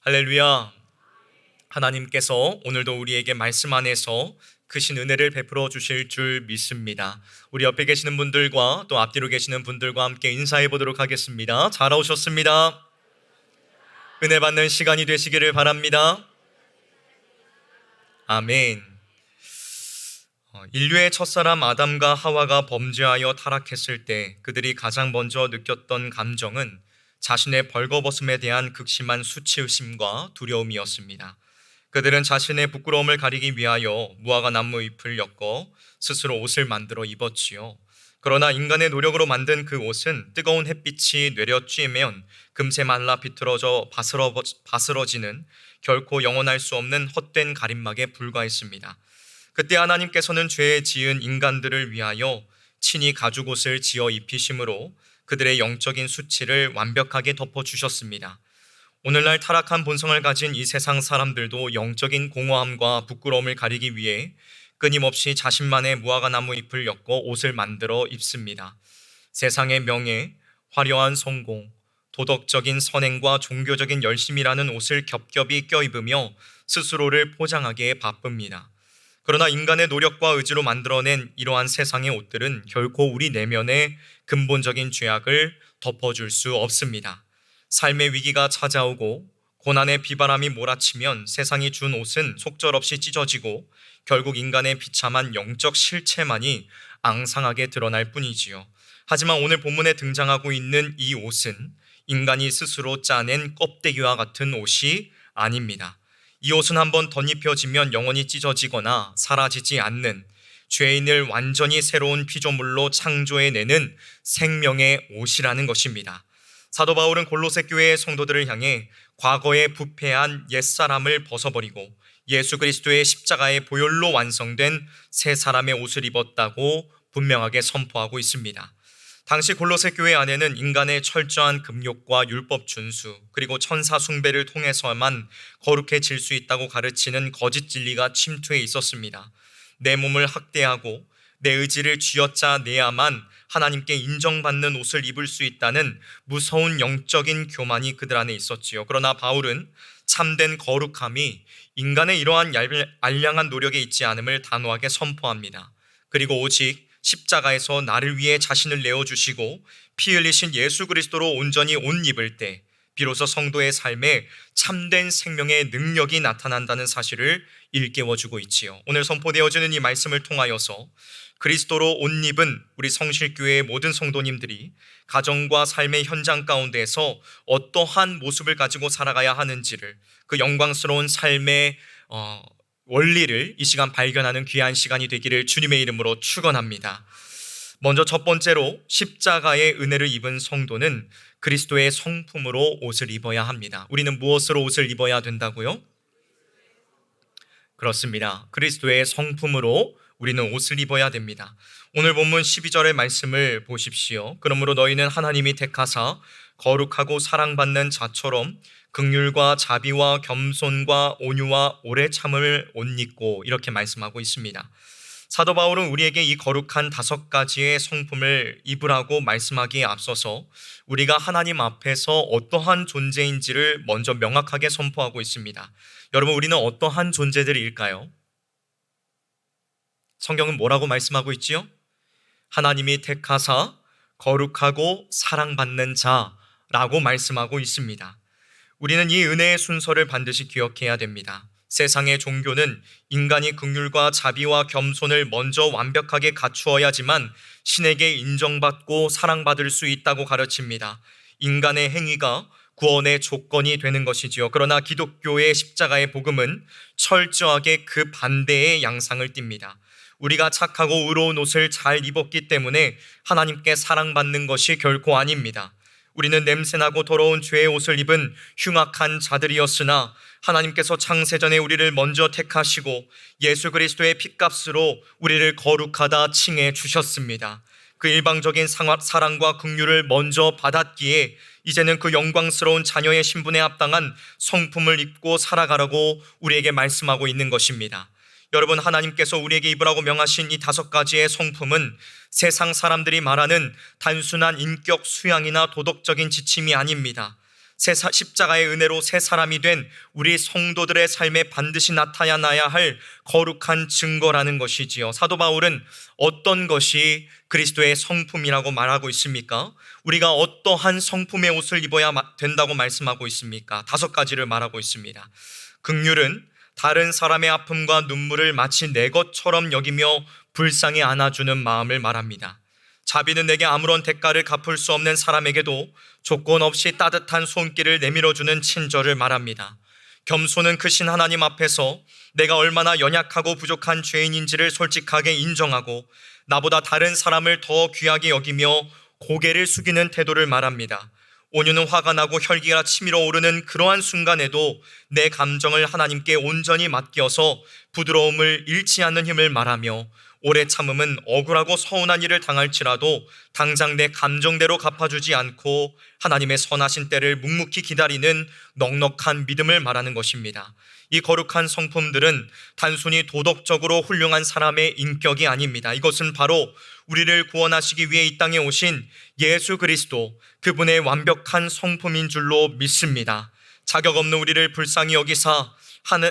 할렐루야. 하나님께서 오늘도 우리에게 말씀 안에서 크신 은혜를 베풀어 주실 줄 믿습니다. 우리 옆에 계시는 분들과 또 앞뒤로 계시는 분들과 함께 인사해 보도록 하겠습니다. 잘 오셨습니다. 은혜 받는 시간이 되시기를 바랍니다. 아멘. 인류의 첫사람 아담과 하와가 범죄하여 타락했을 때 그들이 가장 먼저 느꼈던 감정은 자신의 벌거벗음에 대한 극심한 수치심과 두려움이었습니다. 그들은 자신의 부끄러움을 가리기 위하여 무화과 나무 잎을 엮어 스스로 옷을 만들어 입었지요. 그러나 인간의 노력으로 만든 그 옷은 뜨거운 햇빛이 내려쬐면 금세 말라 비틀어져 바스러지는 결코 영원할 수 없는 헛된 가림막에 불과했습니다. 그때 하나님께서는 죄에 지은 인간들을 위하여 친히 가죽옷을 지어 입히심으로 그들의 영적인 수치를 완벽하게 덮어주셨습니다. 오늘날 타락한 본성을 가진 이 세상 사람들도 영적인 공허함과 부끄러움을 가리기 위해 끊임없이 자신만의 무화과 나무 잎을 엮어 옷을 만들어 입습니다. 세상의 명예, 화려한 성공, 도덕적인 선행과 종교적인 열심이라는 옷을 겹겹이 껴입으며 스스로를 포장하기에 바쁩니다. 그러나 인간의 노력과 의지로 만들어낸 이러한 세상의 옷들은 결코 우리 내면의 근본적인 죄악을 덮어줄 수 없습니다. 삶의 위기가 찾아오고 고난의 비바람이 몰아치면 세상이 준 옷은 속절없이 찢어지고 결국 인간의 비참한 영적 실체만이 앙상하게 드러날 뿐이지요. 하지만 오늘 본문에 등장하고 있는 이 옷은 인간이 스스로 짜낸 껍데기와 같은 옷이 아닙니다. 이 옷은 한번 덧입혀지면 영원히 찢어지거나 사라지지 않는 죄인을 완전히 새로운 피조물로 창조해내는 생명의 옷이라는 것입니다. 사도 바울은 골로새 교회의 성도들을 향해 과거에 부패한 옛사람을 벗어버리고 예수 그리스도의 십자가의 보혈로 완성된 새 사람의 옷을 입었다고 분명하게 선포하고 있습니다. 당시 골로새 교회 안에는 인간의 철저한 금욕과 율법 준수 그리고 천사 숭배를 통해서만 거룩해질 수 있다고 가르치는 거짓 진리가 침투해 있었습니다. 내 몸을 학대하고 내 의지를 쥐어짜 내야만 하나님께 인정받는 옷을 입을 수 있다는 무서운 영적인 교만이 그들 안에 있었지요. 그러나 바울은 참된 거룩함이 인간의 이러한 알량한 노력에 있지 않음을 단호하게 선포합니다. 그리고 오직 십자가에서 나를 위해 자신을 내어주시고 피 흘리신 예수 그리스도로 온전히 옷 입을 때 비로소 성도의 삶에 참된 생명의 능력이 나타난다는 사실을 일깨워주고 있지요. 오늘 선포되어지는 이 말씀을 통하여서 그리스도로 옷 입은 우리 성실교회의 모든 성도님들이 가정과 삶의 현장 가운데에서 어떠한 모습을 가지고 살아가야 하는지를 그 영광스러운 삶의 원리를 이 시간 발견하는 귀한 시간이 되기를 주님의 이름으로 축원합니다. 먼저 첫 번째로 십자가의 은혜를 입은 성도는 그리스도의 성품으로 옷을 입어야 합니다. 우리는 무엇으로 옷을 입어야 된다고요? 그렇습니다. 그리스도의 성품으로 우리는 옷을 입어야 됩니다. 오늘 본문 12절의 말씀을 보십시오. 그러므로 너희는 하나님이 택하사 거룩하고 사랑받는 자처럼 긍휼과 자비와 겸손과 온유와 오래 참음을 옷 입고 이렇게 말씀하고 있습니다. 사도 바울은 우리에게 이 거룩한 5가지의 성품을 입으라고 말씀하기에 앞서서 우리가 하나님 앞에서 어떠한 존재인지를 먼저 명확하게 선포하고 있습니다. 여러분, 우리는 어떠한 존재들일까요? 성경은 뭐라고 말씀하고 있지요? 하나님이 택하사 거룩하고 사랑받는 자라고 말씀하고 있습니다. 우리는 이 은혜의 순서를 반드시 기억해야 됩니다. 세상의 종교는 인간이 긍휼과 자비와 겸손을 먼저 완벽하게 갖추어야지만 신에게 인정받고 사랑받을 수 있다고 가르칩니다. 인간의 행위가 구원의 조건이 되는 것이지요. 그러나 기독교의 십자가의 복음은 철저하게 그 반대의 양상을 띱니다. 우리가 착하고 의로운 옷을 잘 입었기 때문에 하나님께 사랑받는 것이 결코 아닙니다. 우리는 냄새나고 더러운 죄의 옷을 입은 흉악한 자들이었으나 하나님께서 창세전에 우리를 먼저 택하시고 예수 그리스도의 핏값으로 우리를 거룩하다 칭해 주셨습니다. 그 일방적인 사랑과 긍휼을 먼저 받았기에 이제는 그 영광스러운 자녀의 신분에 합당한 성품을 입고 살아가라고 우리에게 말씀하고 있는 것입니다. 여러분, 하나님께서 우리에게 입으라고 명하신 이 5가지의 성품은 세상 사람들이 말하는 단순한 인격 수양이나 도덕적인 지침이 아닙니다. 십자가의 은혜로 새 사람이 된 우리 성도들의 삶에 반드시 나타나야 할 거룩한 증거라는 것이지요. 사도 바울은 어떤 것이 그리스도의 성품이라고 말하고 있습니까? 우리가 어떠한 성품의 옷을 입어야 된다고 말씀하고 있습니까? 5가지를 말하고 있습니다. 긍휼은 다른 사람의 아픔과 눈물을 마치 내 것처럼 여기며 불쌍히 안아주는 마음을 말합니다. 자비는 내게 아무런 대가를 갚을 수 없는 사람에게도 조건 없이 따뜻한 손길을 내밀어주는 친절을 말합니다. 겸손은 크신 하나님 앞에서 내가 얼마나 연약하고 부족한 죄인인지를 솔직하게 인정하고 나보다 다른 사람을 더 귀하게 여기며 고개를 숙이는 태도를 말합니다. 온유는 화가 나고 혈기가 치밀어 오르는 그러한 순간에도 내 감정을 하나님께 온전히 맡겨서 부드러움을 잃지 않는 힘을 말하며, 오래 참음은 억울하고 서운한 일을 당할지라도 당장 내 감정대로 갚아주지 않고 하나님의 선하신 때를 묵묵히 기다리는 넉넉한 믿음을 말하는 것입니다. 이 거룩한 성품들은 단순히 도덕적으로 훌륭한 사람의 인격이 아닙니다. 이것은 바로 우리를 구원하시기 위해 이 땅에 오신 예수 그리스도, 그분의 완벽한 성품인 줄로 믿습니다. 자격 없는 우리를 불쌍히 여기사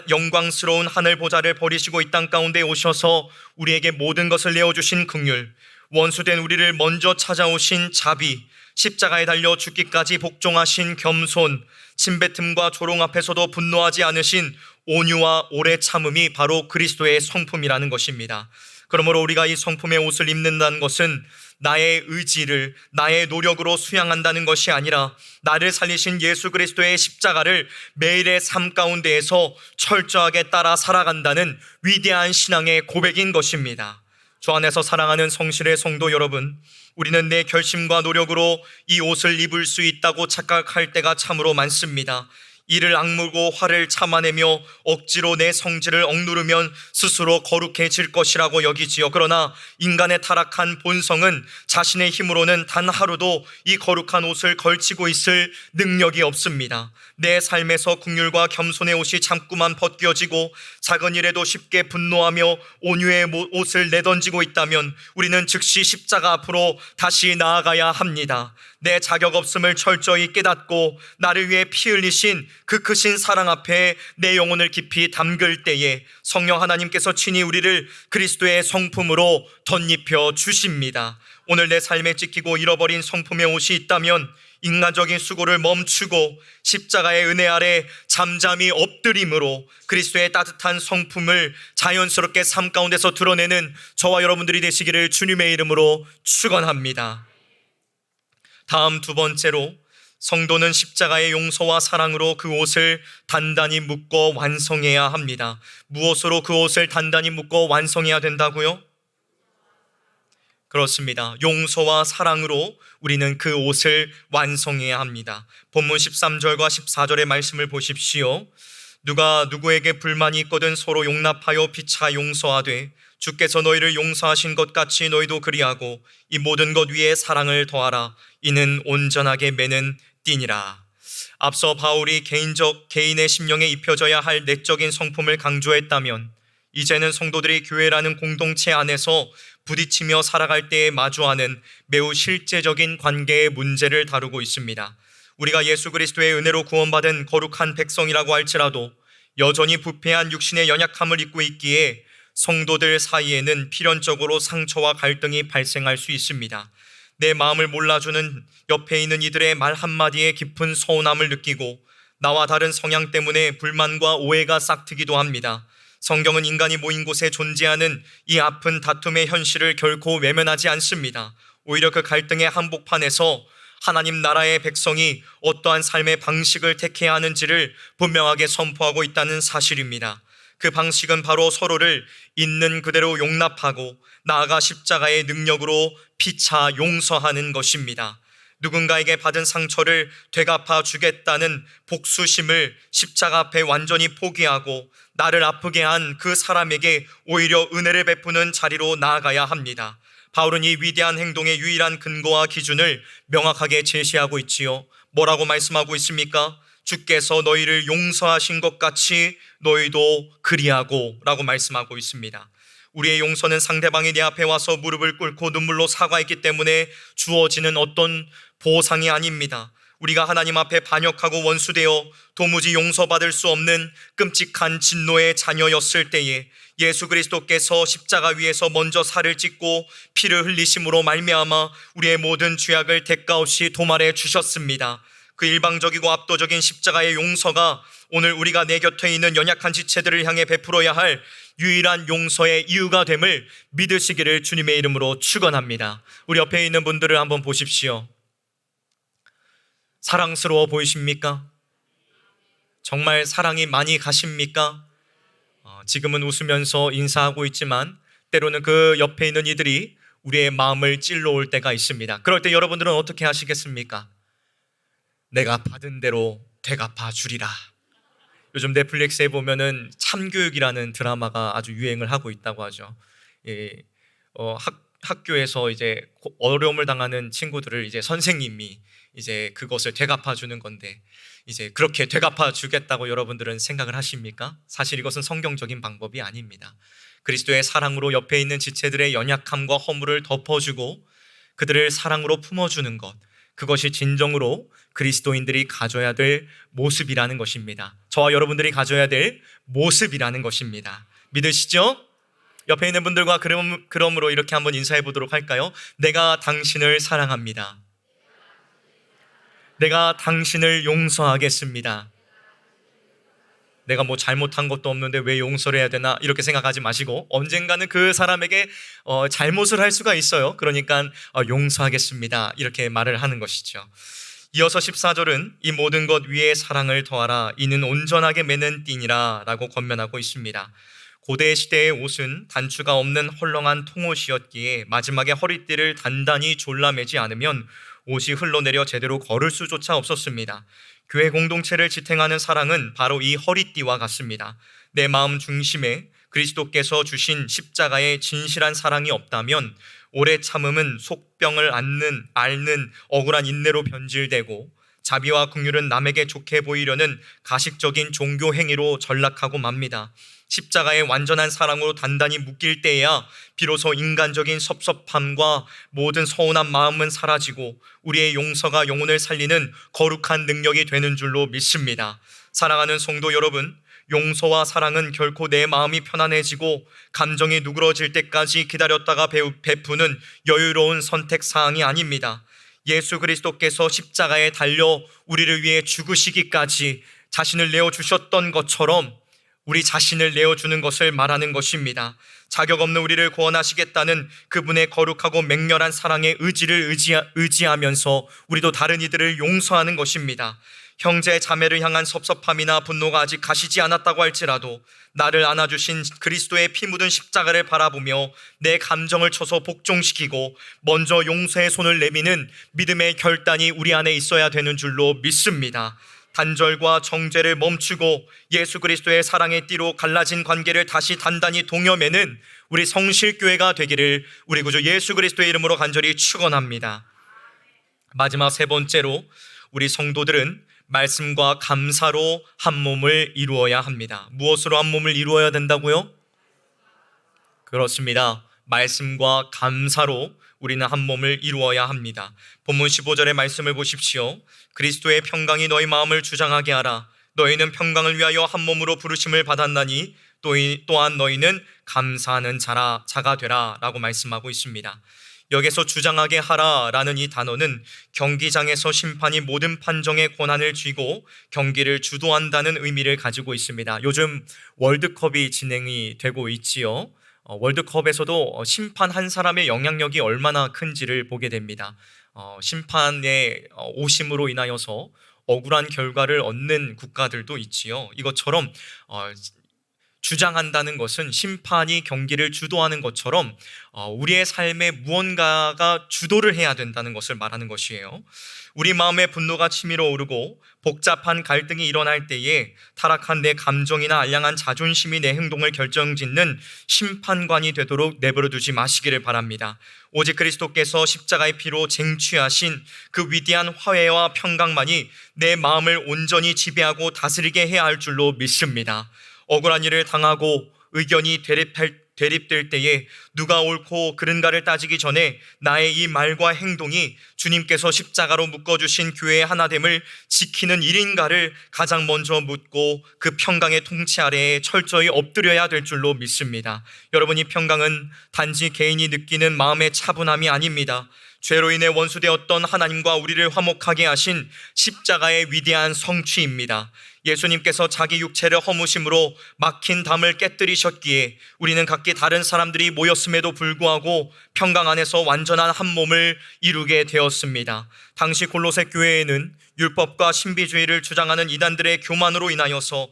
영광스러운 하늘 보좌를 버리시고 이 땅 가운데 오셔서 우리에게 모든 것을 내어주신 긍휼, 원수된 우리를 먼저 찾아오신 자비, 십자가에 달려 죽기까지 복종하신 겸손, 침뱉음과 조롱 앞에서도 분노하지 않으신 온유와 오래 참음이 바로 그리스도의 성품이라는 것입니다. 그러므로 우리가 이 성품의 옷을 입는다는 것은 나의 의지를, 나의 노력으로 수양한다는 것이 아니라 나를 살리신 예수 그리스도의 십자가를 매일의 삶 가운데에서 철저하게 따라 살아간다는 위대한 신앙의 고백인 것입니다. 주 안에서 사랑하는 성실의 성도 여러분, 우리는 내 결심과 노력으로 이 옷을 입을 수 있다고 착각할 때가 참으로 많습니다. 이를 악물고 화를 참아내며 억지로 내 성질을 억누르면 스스로 거룩해질 것이라고 여기지요. 그러나 인간의 타락한 본성은 자신의 힘으로는 단 하루도 이 거룩한 옷을 걸치고 있을 능력이 없습니다. 내 삶에서 긍휼과 겸손의 옷이 자꾸만 벗겨지고 작은 일에도 쉽게 분노하며 온유의 옷을 내던지고 있다면 우리는 즉시 십자가 앞으로 다시 나아가야 합니다. 내 자격 없음을 철저히 깨닫고 나를 위해 피 흘리신 그 크신 사랑 앞에 내 영혼을 깊이 담글 때에 성령 하나님께서 친히 우리를 그리스도의 성품으로 덧입혀 주십니다. 오늘 내 삶에 찢기고 잃어버린 성품의 옷이 있다면 인간적인 수고를 멈추고 십자가의 은혜 아래 잠잠히 엎드림으로 그리스도의 따뜻한 성품을 자연스럽게 삶 가운데서 드러내는 저와 여러분들이 되시기를 주님의 이름으로 축원합니다. 다음 2번째로, 성도는 십자가의 용서와 사랑으로 그 옷을 단단히 묶어 완성해야 합니다. 무엇으로 그 옷을 단단히 묶어 완성해야 된다고요? 그렇습니다. 용서와 사랑으로 우리는 그 옷을 완성해야 합니다. 본문 13절과 14절의 말씀을 보십시오. 누가 누구에게 불만이 있거든 서로 용납하여 피차 용서하되 주께서 너희를 용서하신 것 같이 너희도 그리하고 이 모든 것 위에 사랑을 더하라. 이는 온전하게 매는 띠니라. 앞서 바울이 개인의 심령에 입혀져야 할 내적인 성품을 강조했다면 이제는 성도들이 교회라는 공동체 안에서 부딪히며 살아갈 때에 마주하는 매우 실제적인 관계의 문제를 다루고 있습니다. 우리가 예수 그리스도의 은혜로 구원받은 거룩한 백성이라고 할지라도 여전히 부패한 육신의 연약함을 입고 있기에 성도들 사이에는 필연적으로 상처와 갈등이 발생할 수 있습니다. 내 마음을 몰라주는 옆에 있는 이들의 말 한마디에 깊은 서운함을 느끼고 나와 다른 성향 때문에 불만과 오해가 싹트기도 합니다. 성경은 인간이 모인 곳에 존재하는 이 아픈 다툼의 현실을 결코 외면하지 않습니다. 오히려 그 갈등의 한복판에서 하나님 나라의 백성이 어떠한 삶의 방식을 택해야 하는지를 분명하게 선포하고 있다는 사실입니다. 그 방식은 바로 서로를 있는 그대로 용납하고 나아가 십자가의 능력으로 피차 용서하는 것입니다. 누군가에게 받은 상처를 되갚아 주겠다는 복수심을 십자가 앞에 완전히 포기하고 나를 아프게 한 그 사람에게 오히려 은혜를 베푸는 자리로 나아가야 합니다. 바울은 이 위대한 행동의 유일한 근거와 기준을 명확하게 제시하고 있지요. 뭐라고 말씀하고 있습니까? 주께서 너희를 용서하신 것 같이 너희도 그리하고 라고 말씀하고 있습니다. 우리의 용서는 상대방이 내 앞에 와서 무릎을 꿇고 눈물로 사과했기 때문에 주어지는 어떤 보상이 아닙니다. 우리가 하나님 앞에 반역하고 원수되어 도무지 용서받을 수 없는 끔찍한 진노의 자녀였을 때에 예수 그리스도께서 십자가 위에서 먼저 살을 찢고 피를 흘리심으로 말미암아 우리의 모든 죄악을 대가 없이 도말해 주셨습니다. 그 일방적이고 압도적인 십자가의 용서가 오늘 우리가 내 곁에 있는 연약한 지체들을 향해 베풀어야 할 유일한 용서의 이유가 됨을 믿으시기를 주님의 이름으로 축원합니다. 우리 옆에 있는 분들을 한번 보십시오. 사랑스러워 보이십니까? 정말 사랑이 많이 가십니까? 지금은 웃으면서 인사하고 있지만 때로는 그 옆에 있는 이들이 우리의 마음을 찔러올 때가 있습니다. 그럴 때 여러분들은 어떻게 하시겠습니까? 내가 받은 대로 되갚아 주리라. 요즘 넷플릭스에 보면은 참교육이라는 드라마가 아주 유행을 하고 있다고 하죠. 학교에서 이제 어려움을 당하는 친구들을 이제 선생님이 이제 그것을 되갚아 주는 건데, 이제 그렇게 되갚아 주겠다고 여러분들은 생각을 하십니까? 사실 이것은 성경적인 방법이 아닙니다. 그리스도의 사랑으로 옆에 있는 지체들의 연약함과 허물을 덮어주고 그들을 사랑으로 품어주는 것, 그것이 진정으로 그리스도인들이 가져야 될 모습이라는 것입니다. 저와 여러분들이 가져야 될 모습이라는 것입니다. 믿으시죠? 옆에 있는 분들과 그러므로 이렇게 한번 인사해 보도록 할까요? 내가 당신을 사랑합니다. 내가 당신을 용서하겠습니다. 내가 뭐 잘못한 것도 없는데 왜 용서를 해야 되나 이렇게 생각하지 마시고, 언젠가는 그 사람에게 잘못을 할 수가 있어요. 그러니까 용서하겠습니다 이렇게 말을 하는 것이죠. 이어서 14절은 이 모든 것 위에 사랑을 더하라, 이는 온전하게 매는 띠니라 라고 권면하고 있습니다. 고대 시대의 옷은 단추가 없는 헐렁한 통옷이었기에 마지막에 허리띠를 단단히 졸라매지 않으면 옷이 흘러내려 제대로 걸을 수조차 없었습니다. 교회 공동체를 지탱하는 사랑은 바로 이 허리띠와 같습니다. 내 마음 중심에 그리스도께서 주신 십자가의 진실한 사랑이 없다면 오래 참음은 속병을 앓는 억울한 인내로 변질되고, 자비와 긍휼은 남에게 좋게 보이려는 가식적인 종교 행위로 전락하고 맙니다. 십자가의 완전한 사랑으로 단단히 묶일 때에야 비로소 인간적인 섭섭함과 모든 서운한 마음은 사라지고 우리의 용서가 영혼을 살리는 거룩한 능력이 되는 줄로 믿습니다. 사랑하는 성도 여러분, 용서와 사랑은 결코 내 마음이 편안해지고 감정이 누그러질 때까지 기다렸다가 베푸는 여유로운 선택사항이 아닙니다. 예수 그리스도께서 십자가에 달려 우리를 위해 죽으시기까지 자신을 내어주셨던 것처럼 우리 자신을 내어주는 것을 말하는 것입니다. 자격 없는 우리를 구원하시겠다는 그분의 거룩하고 맹렬한 사랑의 의지를 의지하면서 우리도 다른 이들을 용서하는 것입니다. 형제 자매를 향한 섭섭함이나 분노가 아직 가시지 않았다고 할지라도 나를 안아주신 그리스도의 피 묻은 십자가를 바라보며 내 감정을 쳐서 복종시키고 먼저 용서의 손을 내미는 믿음의 결단이 우리 안에 있어야 되는 줄로 믿습니다. 단절과 정죄를 멈추고 예수 그리스도의 사랑의 띠로 갈라진 관계를 다시 단단히 동여매는 우리 성실교회가 되기를 우리 구주 예수 그리스도의 이름으로 간절히 축원합니다. 마지막 세 번째로, 우리 성도들은 말씀과 감사로 한 몸을 이루어야 합니다. 무엇으로 한 몸을 이루어야 된다고요? 그렇습니다. 말씀과 감사로 우리는 한 몸을 이루어야 합니다. 본문 15절의 말씀을 보십시오. 그리스도의 평강이 너희 마음을 주장하게 하라. 너희는 평강을 위하여 한 몸으로 부르심을 받았나니 또한 너희는 감사하는 자가 되라 라고 말씀하고 있습니다. 여기서 주장하게 하라라는 이 단어는 경기장에서 심판이 모든 판정의 권한을 쥐고 경기를 주도한다는 의미를 가지고 있습니다. 요즘 월드컵이 진행이 되고 있지요. 월드컵에서도 심판 한 사람의 영향력이 얼마나 큰지를 보게 됩니다. 심판의 오심으로 인하여서 억울한 결과를 얻는 국가들도 있지요. 이것처럼 주장한다는 것은 심판이 경기를 주도하는 것처럼 우리의 삶에 무언가가 주도를 해야 된다는 것을 말하는 것이에요. 우리 마음에 분노가 치밀어 오르고 복잡한 갈등이 일어날 때에 타락한 내 감정이나 알량한 자존심이 내 행동을 결정짓는 심판관이 되도록 내버려 두지 마시기를 바랍니다. 오직 그리스도께서 십자가의 피로 쟁취하신 그 위대한 화해와 평강만이 내 마음을 온전히 지배하고 다스리게 해야 할 줄로 믿습니다. 억울한 일을 당하고 의견이 대립될 때에 누가 옳고 그른가를 따지기 전에 나의 이 말과 행동이 주님께서 십자가로 묶어주신 교회의 하나됨을 지키는 일인가를 가장 먼저 묻고 그 평강의 통치 아래에 철저히 엎드려야 될 줄로 믿습니다. 여러분, 이 평강은 단지 개인이 느끼는 마음의 차분함이 아닙니다. 죄로 인해 원수되었던 하나님과 우리를 화목하게 하신 십자가의 위대한 성취입니다. 예수님께서 자기 육체를 허무심으로 막힌 담을 깨뜨리셨기에 우리는 각기 다른 사람들이 모였음에도 불구하고 평강 안에서 완전한 한 몸을 이루게 되었습니다. 당시 골로새 교회에는 율법과 신비주의를 주장하는 이단들의 교만으로 인하여서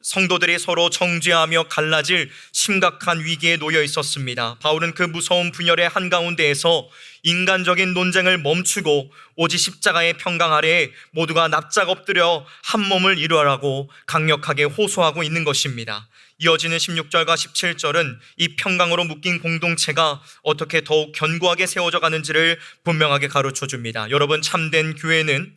성도들이 서로 정죄하며 갈라질 심각한 위기에 놓여 있었습니다. 바울은 그 무서운 분열의 한가운데에서 인간적인 논쟁을 멈추고 오직 십자가의 평강 아래에 모두가 납작 엎드려 한 몸을 이루라고 강력하게 호소하고 있는 것입니다. 이어지는 16절과 17절은 이 평강으로 묶인 공동체가 어떻게 더욱 견고하게 세워져 가는지를 분명하게 가르쳐 줍니다. 여러분, 참된 교회는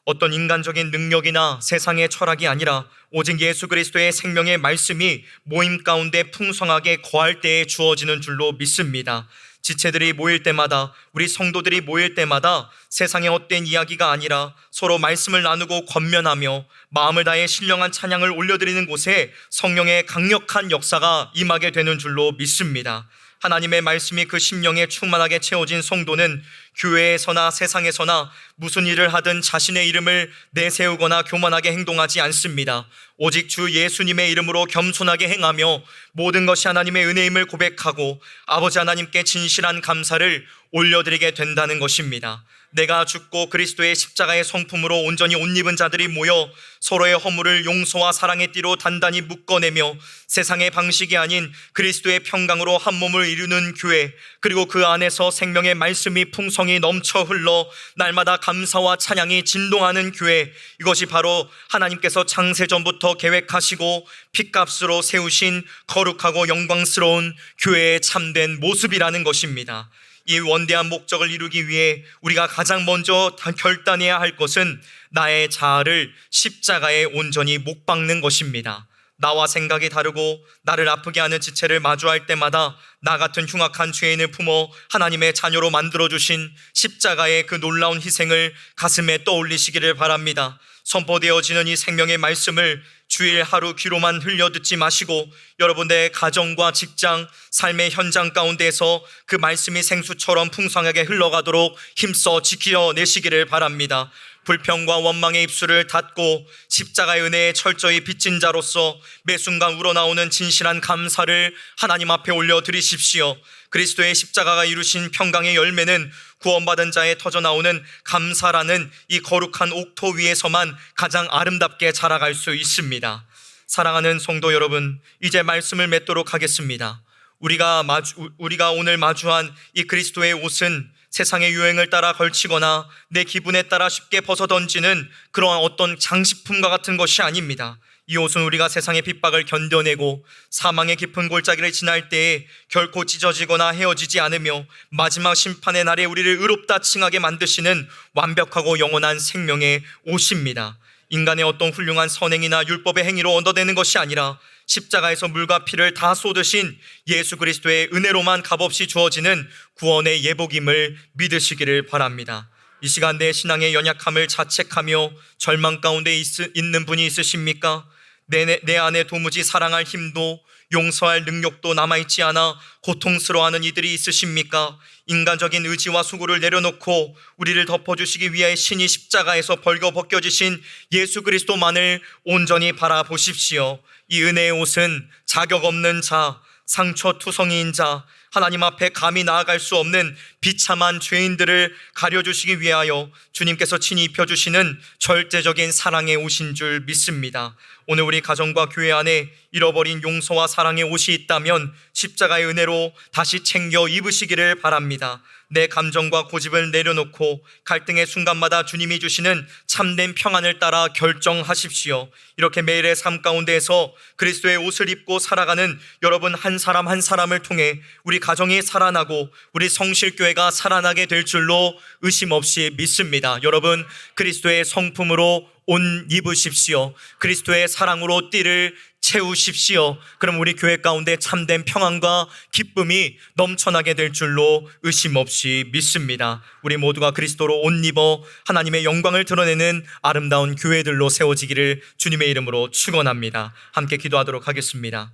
어떤 인간적인 능력이나 세상의 철학이 아니라 오직 예수 그리스도의 생명의 말씀이 모임 가운데 풍성하게 거할 때에 주어지는 줄로 믿습니다. 지체들이 모일 때마다, 우리 성도들이 모일 때마다 세상의 헛된 이야기가 아니라 서로 말씀을 나누고 권면하며 마음을 다해 신령한 찬양을 올려드리는 곳에 성령의 강력한 역사가 임하게 되는 줄로 믿습니다. 하나님의 말씀이 그 심령에 충만하게 채워진 성도는 교회에서나 세상에서나 무슨 일을 하든 자신의 이름을 내세우거나 교만하게 행동하지 않습니다. 오직 주 예수님의 이름으로 겸손하게 행하며 모든 것이 하나님의 은혜임을 고백하고 아버지 하나님께 진실한 감사를 올려드리게 된다는 것입니다. 내가 죽고 그리스도의 십자가의 성품으로 온전히 옷 입은 자들이 모여 서로의 허물을 용서와 사랑의 띠로 단단히 묶어내며 세상의 방식이 아닌 그리스도의 평강으로 한 몸을 이루는 교회, 그리고 그 안에서 생명의 말씀이 풍성히 넘쳐 흘러 날마다 감사와 찬양이 진동하는 교회, 이것이 바로 하나님께서 창세전부터 계획하시고 핏값으로 세우신 거룩하고 영광스러운 교회의 참된 모습이라는 것입니다. 이 원대한 목적을 이루기 위해 우리가 가장 먼저 결단해야 할 것은 나의 자아를 십자가에 온전히 못 박는 것입니다. 나와 생각이 다르고 나를 아프게 하는 지체를 마주할 때마다 나 같은 흉악한 죄인을 품어 하나님의 자녀로 만들어주신 십자가의 그 놀라운 희생을 가슴에 떠올리시기를 바랍니다. 선포되어지는 이 생명의 말씀을 주일 하루 귀로만 흘려 듣지 마시고 여러분의 가정과 직장, 삶의 현장 가운데서 그 말씀이 생수처럼 풍성하게 흘러가도록 힘써 지켜내시기를 바랍니다. 불평과 원망의 입술을 닫고 십자가의 은혜에 철저히 빚진 자로서 매 순간 우러나오는 진실한 감사를 하나님 앞에 올려드리십시오. 그리스도의 십자가가 이루신 평강의 열매는 구원받은 자에 터져나오는 감사라는 이 거룩한 옥토 위에서만 가장 아름답게 자라갈 수 있습니다. 사랑하는 성도 여러분, 이제 말씀을 맺도록 하겠습니다. 우리가 오늘 마주한 이 그리스도의 옷은 세상의 유행을 따라 걸치거나 내 기분에 따라 쉽게 벗어던지는 그러한 어떤 장식품과 같은 것이 아닙니다. 이 옷은 우리가 세상의 핍박을 견뎌내고 사망의 깊은 골짜기를 지날 때에 결코 찢어지거나 헤어지지 않으며 마지막 심판의 날에 우리를 의롭다 칭하게 만드시는 완벽하고 영원한 생명의 옷입니다. 인간의 어떤 훌륭한 선행이나 율법의 행위로 얻어내는 것이 아니라 십자가에서 물과 피를 다 쏟으신 예수 그리스도의 은혜로만 값없이 주어지는 구원의 예복임을 믿으시기를 바랍니다. 이 시간 내 신앙의 연약함을 자책하며 절망 가운데 있는 분이 있으십니까? 내 안에 도무지 사랑할 힘도 용서할 능력도 남아있지 않아 고통스러워하는 이들이 있으십니까? 인간적인 의지와 수고를 내려놓고 우리를 덮어주시기 위해 신이 십자가에서 벌거벗겨지신 예수 그리스도만을 온전히 바라보십시오. 이 은혜의 옷은 자격 없는 자, 상처투성이인 자, 하나님 앞에 감히 나아갈 수 없는 비참한 죄인들을 가려주시기 위하여 주님께서 친히 입혀주시는 절대적인 사랑의 옷인 줄 믿습니다. 오늘 우리 가정과 교회 안에 잃어버린 용서와 사랑의 옷이 있다면 십자가의 은혜로 다시 챙겨 입으시기를 바랍니다. 내 감정과 고집을 내려놓고 갈등의 순간마다 주님이 주시는 참된 평안을 따라 결정하십시오. 이렇게 매일의 삶 가운데에서 그리스도의 옷을 입고 살아가는 여러분 한 사람 한 사람을 통해 우리 가정이 살아나고 우리 성실교회가 살아나게 될 줄로 의심 없이 믿습니다. 여러분, 그리스도의 성품으로 옷 입으십시오. 그리스도의 사랑으로 띠를 채우십시오. 그럼 우리 교회 가운데 참된 평안과 기쁨이 넘쳐나게 될 줄로 의심 없이 믿습니다. 우리 모두가 그리스도로 옷 입어 하나님의 영광을 드러내는 아름다운 교회들로 세워지기를 주님의 이름으로 축원합니다. 함께 기도하도록 하겠습니다.